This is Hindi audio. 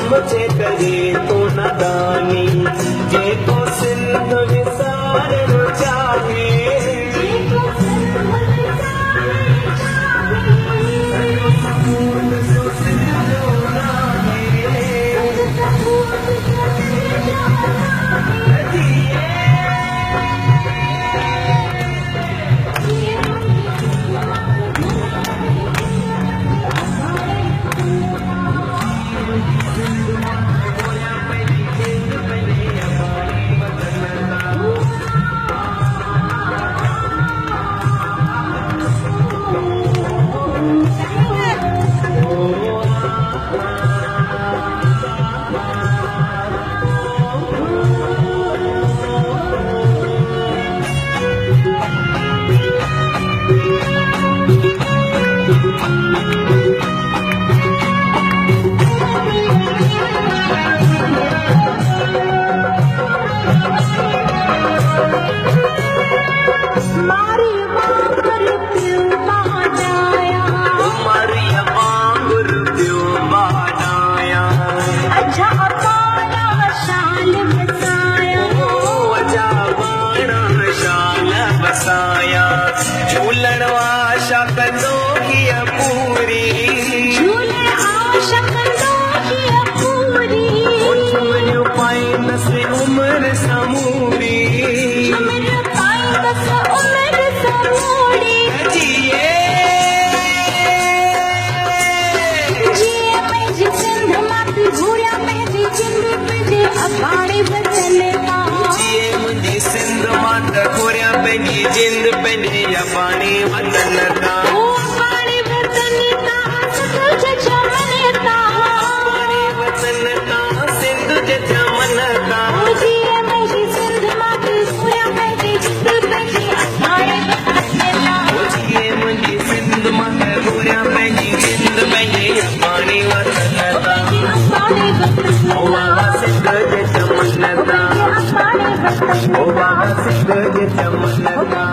मुझे करे तो नदानी जेको सिंध विसार चाहे झूलण आशा कंदो हीअ पूरी झूले आशा कंदो हीअ पूरी झुमरियूं पाईंदसि उमिरि समूरी झुमरियूं पाईंदसि उमिरि समूरी जिए जिए पंहिंजी सिंध मां थी घुरिया पंहिंजी जिंद पंहिंजे अबाणे वचन तां जिए मुंहिंजी सिंध मां त घुरिया पंहिंजी जिंद पंहिंजे अबाणे वचन तां अबाणे वचन तां सिंध जे चमन तां वचन तां सिंध जे चमन तां जिए पंहिंजी सिंध मां थी घुरिया पंहिंजी जिंद पंहिंजे अबाणे वचन तां जिए मुंहिंजी सिंध मां त घुरिया पंहिंजी जिंद पंहिंजे अबाणे वचन तां ओ बाबा सिंध जे चमन तां ओ बाबा सिंध जे चमन तां